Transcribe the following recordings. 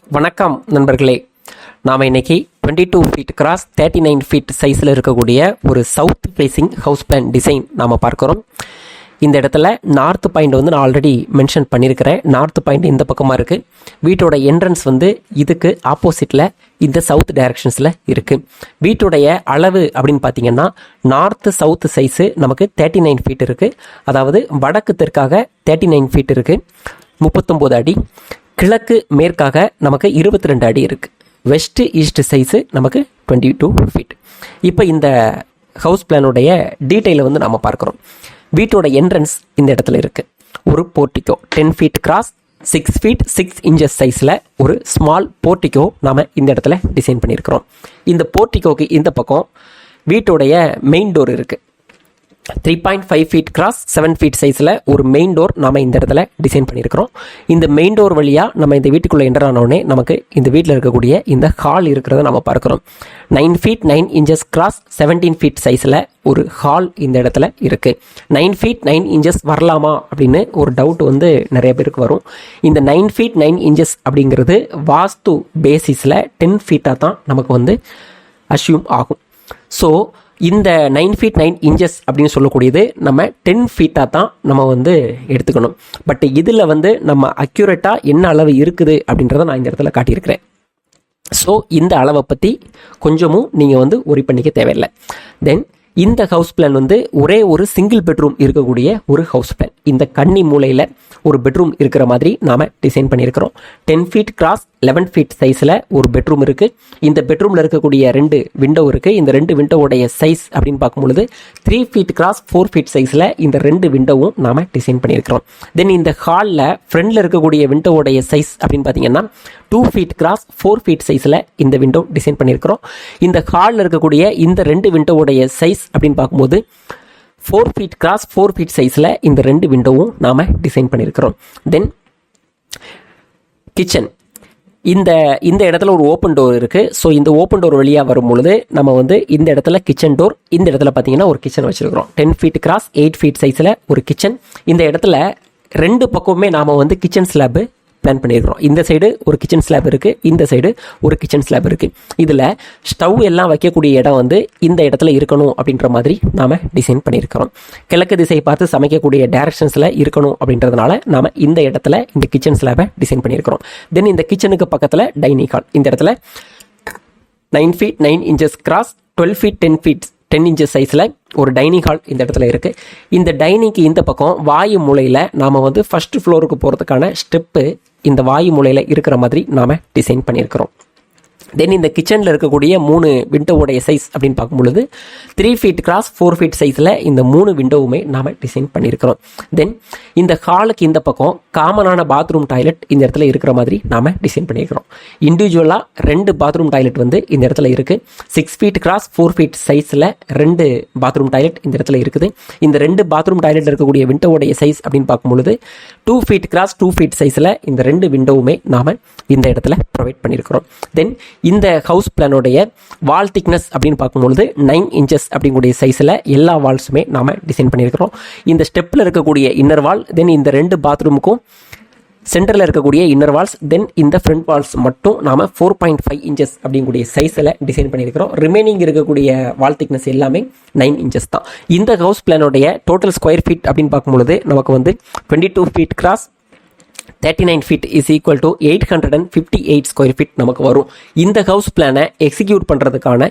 வணக்கம் நண்பர்களே. நாம் இன்னைக்கு 22 ஃபீட் கிராஸ் 39 ஃபீட் சைஸில் இருக்கக்கூடிய ஒரு south facing house plan design நாம் பார்க்குறோம். இந்த இடத்துல நார்த் பாயிண்ட் நான் ஆல்ரெடி மென்ஷன் பண்ணியிருக்கிறேன். நார்த் பாயிண்ட் இந்த பக்கமாக இருக்குது. வீட்டோட என்ட்ரன்ஸ் இதுக்கு ஆப்போசிட்டில் இந்த சவுத் டைரக்ஷன்ஸில் இருக்குது. வீட்டுடைய அளவு அப்படின்னு பார்த்தீங்கன்னா நார்த்து சவுத் சைஸு நமக்கு 39 ஃபீட் இருக்குது. அதாவது வடக்கு தெற்காக 39 ஃபீட் இருக்குது, 39 அடி. கிழக்கு மேற்காக நமக்கு 22 அடி இருக்குது. வெஸ்ட் ஈஸ்ட் சைஸு நமக்கு 22 ஃபீட். இப்போ இந்த ஹவுஸ் பிளானுடைய டீட்டெயிலை நாம் பார்க்குறோம். வீட்டோட என்ட்ரன்ஸ் இந்த இடத்துல இருக்குது. ஒரு portico 10 feet cross 6 feet 6 inches சைஸில் ஒரு ஸ்மால் போர்ட்டிக்கோ நாம் இந்த இடத்துல டிசைன் பண்ணியிருக்கிறோம். இந்த போர்ட்டிக்கோக்கு இந்த பக்கம் வீட்டோடைய மெயின் டோர் இருக்குது. 3.5 ஃபீட் கிராஸ் 7 ஃபீட் சைஸில் ஒரு மெயின் டோர் நாம் இந்த இடத்துல டிசைன் பண்ணியிருக்கிறோம். இந்த மெயின் டோர் வழியாக நம்ம இந்த வீட்டுக்குள்ளே என்டர் ஆனோடனே நமக்கு இந்த வீட்டில் இருக்கக்கூடிய இந்த ஹால் இருக்கிறத நம்ம பார்க்குறோம். 9 ஃபீட் 9 இன்ச்சஸ் கிராஸ் 17 ஃபீட் சைஸில் ஒரு ஹால் இந்த இடத்துல இருக்குது. 9 ஃபீட் 9 இன்ச்சஸ் வரலாமா அப்படின்னு ஒரு டவுட் நிறைய பேருக்கு வரும். இந்த 9 ஃபீட் 9 இன்ச்சஸ் அப்படிங்கிறது வாஸ்து பேசிஸில் 10 ஃபீட்டாக தான் நமக்கு அஷ்யூம் ஆகும். ஸோ இந்த 9 ஃபீட் 9 இன்ச்சஸ் அப்படின்னு சொல்லக்கூடியது நம்ம 10 ஃபீட்டாக தான் நம்ம எடுத்துக்கணும். பட் இதில் நம்ம அக்யூரேட்டாக என்ன அளவு இருக்குது அப்படின்றத நான் இந்த இடத்துல காட்டியிருக்கிறேன். ஸோ இந்த அளவை பற்றி கொஞ்சமும் நீங்கள் ஒரி பண்ணிக்க தேவையில்லை. தென் இந்த ஹவுஸ் பிளான் ஒரே ஒரு சிங்கிள் பெட்ரூம் இருக்கக்கூடிய ஒரு ஹவுஸ் பிளான். இந்த கன்னி மூலையில் ஒரு பெட்ரூம் இருக்கிற மாதிரி நாம் டிசைன் பண்ணியிருக்கிறோம். 10 ஃபீட் கிராஸ் 11 ஃபீட் சைஸில் ஒரு பெட்ரூம் இருக்குது. இந்த பெட்ரூமில் இருக்கக்கூடிய 2 விண்டோ இருக்குது. இந்த 2 விண்டோவுடைய சைஸ் அப்படின்னு பார்க்கும்பொழுது 3 ஃபீட் கிராஸ் 4 ஃபீட் சைஸில் இந்த 2 விண்டோவும் நாம் டிசைன் பண்ணியிருக்கிறோம். தென் இந்த ஹாலில் ஃப்ரண்டில் இருக்கக்கூடிய விண்டோவுடைய சைஸ் அப்படின்னு பார்த்தீங்கன்னா 2 ஃபீட் கிராஸ் 4 ஃபீட் சைஸில் இந்த விண்டோ டிசைன் பண்ணியிருக்கிறோம். இந்த ஹாலில் இருக்கக்கூடிய இந்த 2 விண்டோவுடைய சைஸ் அப்படின்னு பார்க்கும்போது 4 ஃபீட் கிராஸ் 4 ஃபீட் சைஸில் இந்த 2 விண்டோவும் நாம் டிசைன் பண்ணியிருக்கிறோம். தென் கிச்சன் இந்த இடத்துல ஒரு ஓப்பன் டோர் இருக்குது. ஸோ இந்த ஓப்பன் டோர் வழியாக வரும்பொழுது நம்ம இந்த இடத்துல கிச்சன் டோர், இந்த இடத்துல பார்த்தீங்கன்னா ஒரு கிச்சன் வச்சுருக்கிறோம். 10 ஃபீட் கிராஸ் 8 ஃபீட் சைஸில் ஒரு கிச்சன். இந்த இடத்துல 2 பக்கமுமே நாம் கிச்சன் ஸ்லாப்பு பிளான் பண்ணியிருக்கிறோம். இந்த சைடு ஒரு கிச்சன் ஸ்லாப் இருக்குது, இந்த சைடு ஒரு கிச்சன் ஸ்லாப் இருக்குது. இதில் ஸ்டவ் எல்லாம் வைக்கக்கூடிய இடம் இந்த இடத்துல இருக்கணும் அப்படின்ற மாதிரி நாம் டிசைன் பண்ணியிருக்கிறோம். கிழக்கு திசை பார்த்து சமைக்கக்கூடிய டைரக்ஷன்ஸில் இருக்கணும் அப்படின்றதுனால நாம் இந்த இடத்துல இந்த கிச்சன் ஸ்லாப்பை டிசைன் பண்ணியிருக்கிறோம். தென் இந்த கிச்சனுக்கு பக்கத்தில் டைனிங் ஹால். இந்த இடத்துல 9 feet 9 inches cross 12 feet 10 inches சைஸில் ஒரு டைனிங் ஹால் இந்த இடத்துல இருக்குது. இந்த டைனிங்க்கு இந்த பக்கம் வாயு மூலையில் நாம் ஃபர்ஸ்ட் ஃப்ளோருக்கு போகிறதுக்கான ஸ்டெப்பு இந்த வாயு மூலையில் இருக்கிற மாதிரி நாம் டிசைன் பண்ணியிருக்கிறோம். தென் இந்த கிச்சனில் இருக்கக்கூடிய 3 விண்டோவுடைய சைஸ் அப்படின்னு பார்க்கும்பொழுது 3 ஃபீட் கிராஸ் 4 ஃபீட் சைஸில் இந்த 3 விண்டோவுமே நாம் டிசைன் பண்ணியிருக்கிறோம். தென் இந்த ஹாலுக்கு இந்த பக்கம் காமனான பாத்ரூம் டாய்லெட் இந்த இடத்துல இருக்கிற மாதிரி நாம் டிசைன் பண்ணியிருக்கிறோம். இண்டிவிஜுவலாக 2 பாத்ரூம் டாய்லெட் இந்த இடத்துல இருக்குது. 6 ஃபீட் கிராஸ் 4 ஃபீட் சைஸில் 2 பாத்ரூம் டாய்லெட் இந்த இடத்துல இருக்குது. இந்த 2 பாத்ரூம் டாய்லெட் இருக்கக்கூடிய விண்டோவுடைய சைஸ் அப்படின்னு பார்க்கும்பொழுது 2 ஃபீட் கிராஸ் 2 ஃபீட் சைஸில் இந்த 2 விண்டோவுமே நாம் இந்த இடத்துல ப்ரொவைட் பண்ணியிருக்கிறோம். தென் இந்த ஹவுஸ் பிளானோடைய வால் திக்னஸ் அப்படின்னு பார்க்கும்பொழுது 9 இன்ச்சஸ் அப்படிங்கக்கூடிய சைஸில் எல்லா வால்ஸுமே நாம் டிசைன் பண்ணியிருக்கிறோம். இந்த ஸ்டெப்பில் இருக்கக்கூடிய இன்னர் வால், தென் இந்த 2 பாத்ரூமுக்கும் சென்டரில் இருக்கக்கூடிய இன்னர் வால்ஸ், தென் இந்த ஃப்ரண்ட் வால்ஸ் மட்டும் நாம் 4.5 இன்ச்சஸ் அப்படிங்கக்கூடிய சைஸில் டிசைன் பண்ணியிருக்கிறோம். ரிமைனிங் இருக்கக்கூடிய வால் திக்னஸ் எல்லாமே 9 இன்ச்சஸ் தான். இந்த ஹவுஸ் பிளானோடைய டோட்டல் ஸ்கொயர் ஃபீட் அப்படின்னு பார்க்கும்பொழுது நமக்கு 22 feet cross 39 feet is equal to 858 square feet நமக்கு வரும். இந்த ஹவுஸ் பிளானை எக்ஸிக்யூட் பண்ணுறதுக்கான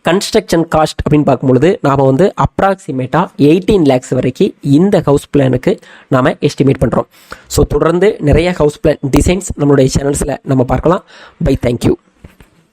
கன்ஸ்ட்ரக்ஷன் காஸ்ட் அப்படின்னு பார்க்கும்பொழுது நாம் அப்ராக்சிமேட்டாக 18 lakhs வரைக்கும் இந்த ஹவுஸ் பிளானுக்கு நாம் எஸ்டிமேட் பண்ணுறோம். ஸோ தொடர்ந்து நிறைய ஹவுஸ் பிளான் டிசைன்ஸ் நம்மளுடைய சேனல்ஸில் நம்ம பார்க்கலாம். Bye, thank you.